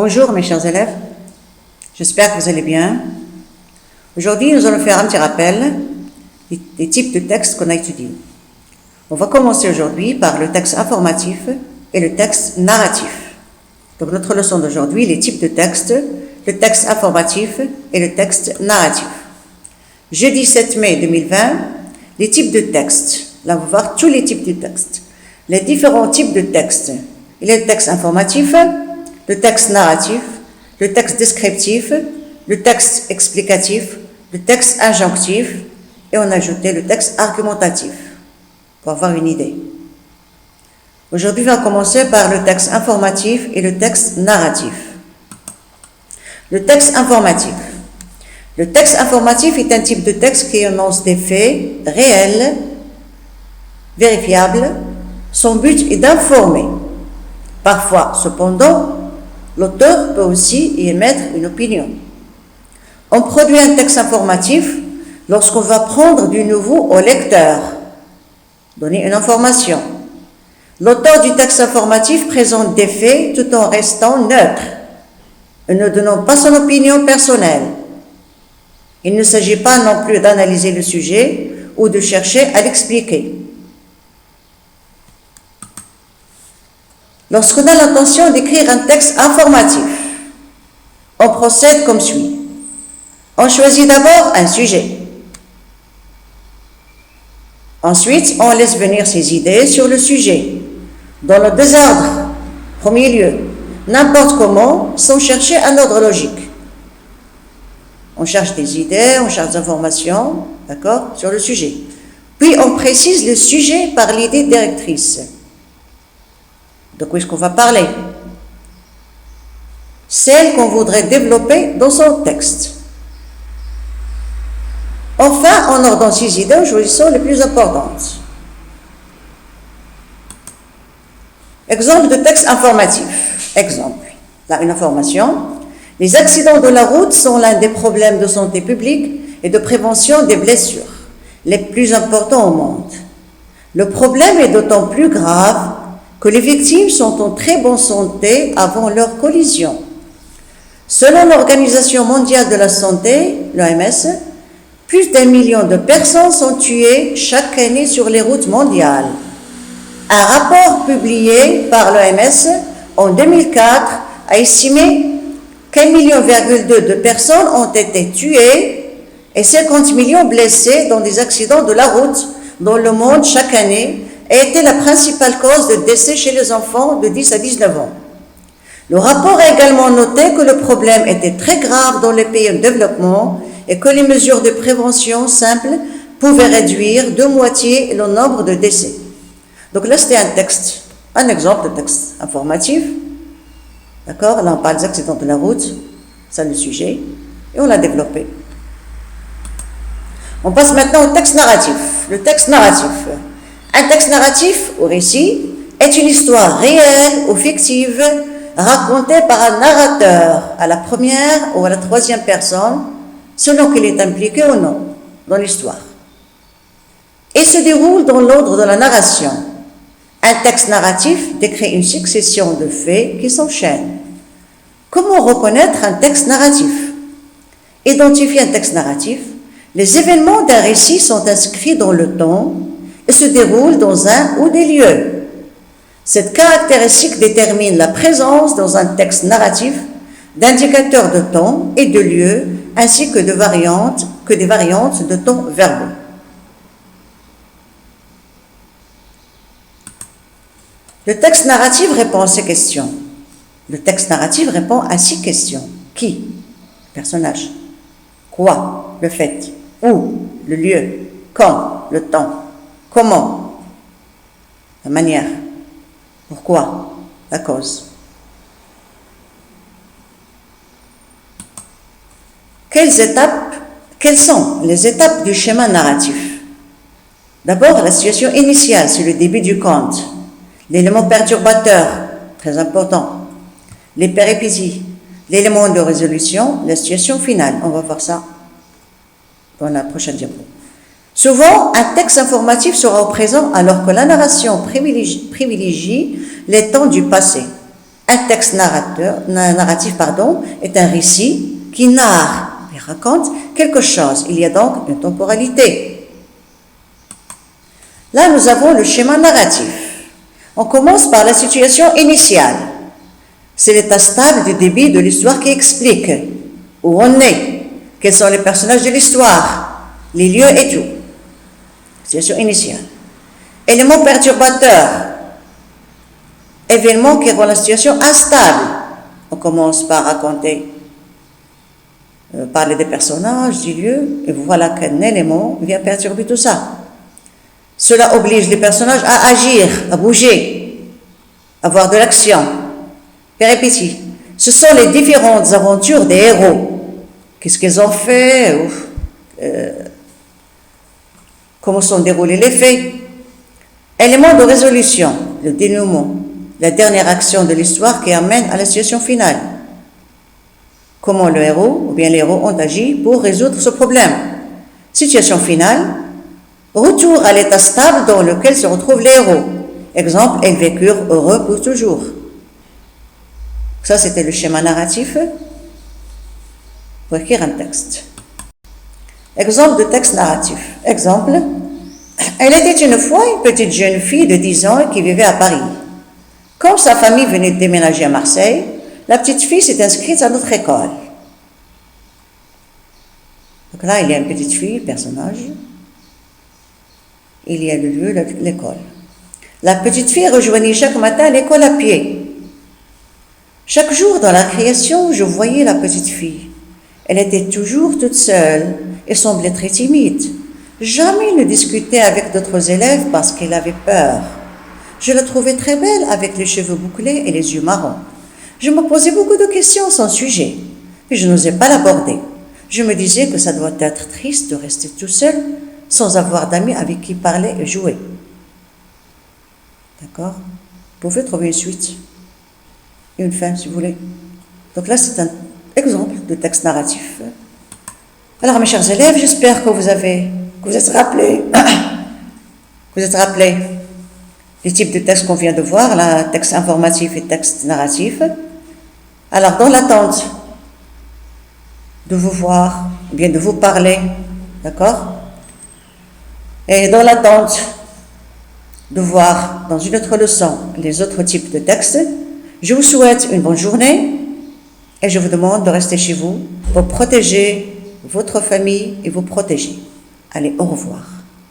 Bonjour mes chers élèves, j'espère que vous allez bien. Aujourd'hui, nous allons faire un petit rappel des types de textes qu'on a étudiés. On va commencer aujourd'hui par le texte informatif et le texte narratif. Donc notre leçon d'aujourd'hui, les types de textes, le texte informatif et le texte narratif. Jeudi 7 mai 2020, les types de textes. Là, on va voir tous les types de textes. Les différents types de textes. Il y a le texte informatif, le texte narratif, le texte descriptif, le texte explicatif, le texte injonctif et on a ajouté le texte argumentatif pour avoir une idée. Aujourd'hui, on va commencer par le texte informatif et le texte narratif. Le texte informatif. Le texte informatif est un type de texte qui énonce des faits réels, vérifiables. Son but est d'informer. Parfois, cependant, l'auteur peut aussi y émettre une opinion. On produit un texte informatif lorsqu'on va prendre du nouveau au lecteur, donner une information. L'auteur du texte informatif présente des faits tout en restant neutre et ne donnant pas son opinion personnelle. Il ne s'agit pas non plus d'analyser le sujet ou de chercher à l'expliquer. Lorsqu'on a l'intention d'écrire un texte informatif, on procède comme suit. On choisit d'abord un sujet. Ensuite, on laisse venir ses idées sur le sujet, dans le désordre, premier lieu, n'importe comment, sans chercher un ordre logique. On cherche des idées, on cherche des informations, d'accord, sur le sujet. Puis on précise le sujet par l'idée directrice. De quoi est-ce qu'on va parler? Celle qu'on voudrait développer dans son texte. Enfin, en ordonnant ces idées en choisissant les plus importantes. Exemple de texte informatif. Exemple. Là, une information. Les accidents de la route sont l'un des problèmes de santé publique et de prévention des blessures les plus importants au monde. Le problème est d'autant plus grave que les victimes sont en très bonne santé avant leur collision. Selon l'Organisation mondiale de la santé, l'OMS, plus d'1 million de personnes sont tuées chaque année sur les routes mondiales. Un rapport publié par l'OMS en 2004 a estimé qu'1,2 million de personnes ont été tuées et 50 millions blessées dans des accidents de la route dans le monde chaque année a été la principale cause de décès chez les enfants de 10 à 19 ans. Le rapport a également noté que le problème était très grave dans les pays en développement et que les mesures de prévention simples pouvaient réduire de moitié le nombre de décès. Donc là, c'était un exemple de texte informatif. D'accord? Là, on parle des accidents de la route, c'est le sujet, et on l'a développé. On passe maintenant au texte narratif. Le texte narratif. Un texte narratif ou récit est une histoire réelle ou fictive racontée par un narrateur à la première ou à la troisième personne selon qu'il est impliqué ou non dans l'histoire. Et se déroule dans l'ordre de la narration. Un texte narratif décrit une succession de faits qui s'enchaînent. Comment reconnaître un texte narratif? Identifier un texte narratif. Les événements d'un récit sont inscrits dans le temps et se déroule dans un ou des lieux. Cette caractéristique détermine la présence dans un texte narratif d'indicateurs de temps et de lieu ainsi que des variantes de temps verbaux. Le texte narratif répond à ces questions. Le texte narratif répond à 6 questions. Qui? Personnage. Quoi? Le fait. Où? Le lieu. Quand? Le temps. Comment? La manière. Pourquoi? La cause. Quelles sont les étapes du schéma narratif? D'abord, la situation initiale, c'est le début du conte. L'élément perturbateur, très important. Les péripéties, l'élément de résolution, la situation finale. On va voir ça dans la prochaine diapo. Souvent, un texte informatif sera au présent alors que la narration privilégie les temps du passé. Un texte narratif est un récit qui narre et raconte quelque chose. Il y a donc une temporalité. Là, nous avons le schéma narratif. On commence par la situation initiale. C'est l'état stable du début de l'histoire qui explique où on est, quels sont les personnages de l'histoire, les lieux et tout. Situation initiale. Élément perturbateur. Événement qui rend la situation instable. On commence par raconter, parler des personnages, du lieu, et voilà qu'un élément vient perturber tout ça. Cela oblige les personnages à agir, à bouger, à avoir de l'action, péripéties. Ce sont les différentes aventures des héros. Qu'est-ce qu'ils ont fait, comment sont déroulés les faits. Élément de résolution, le dénouement, la dernière action de l'histoire qui amène à la situation finale. Comment le héros ou bien les héros ont agi pour résoudre ce problème. Situation finale, retour à l'état stable dans lequel se retrouvent les héros. Exemple, ils vécurent heureux pour toujours. Ça, c'était le schéma narratif pour écrire un texte. Exemple de texte narratif. Exemple, elle était une fois une petite jeune fille de 10 ans qui vivait à Paris. Comme sa famille venait de déménager à Marseille, la petite fille s'est inscrite à notre école. Donc là, il y a une petite fille, personnage. Il y a le lieu, l'école. La petite fille rejoignait chaque matin l'école à pied. Chaque jour dans la création, je voyais la petite fille. Elle était toujours toute seule et semblait très timide. Jamais ne discutait avec d'autres élèves parce qu'elle avait peur. Je la trouvais très belle avec les cheveux bouclés et les yeux marrons. Je me posais beaucoup de questions sans sujet, mais je n'osais pas l'aborder. Je me disais que ça doit être triste de rester tout seul sans avoir d'amis avec qui parler et jouer. D'accord? Vous pouvez trouver une suite et une fin si vous voulez. Donc là, c'est un exemple de texte narratif. Alors, mes chers élèves, j'espère que vous êtes rappelés les types de textes qu'on vient de voir, là, texte informatif et texte narratif. Alors, dans l'attente de vous voir, bien de vous parler, d'accord? Et dans l'attente de voir dans une autre leçon les autres types de textes, je vous souhaite une bonne journée et je vous demande de rester chez vous pour protéger votre famille et vous protéger. Allez, au revoir.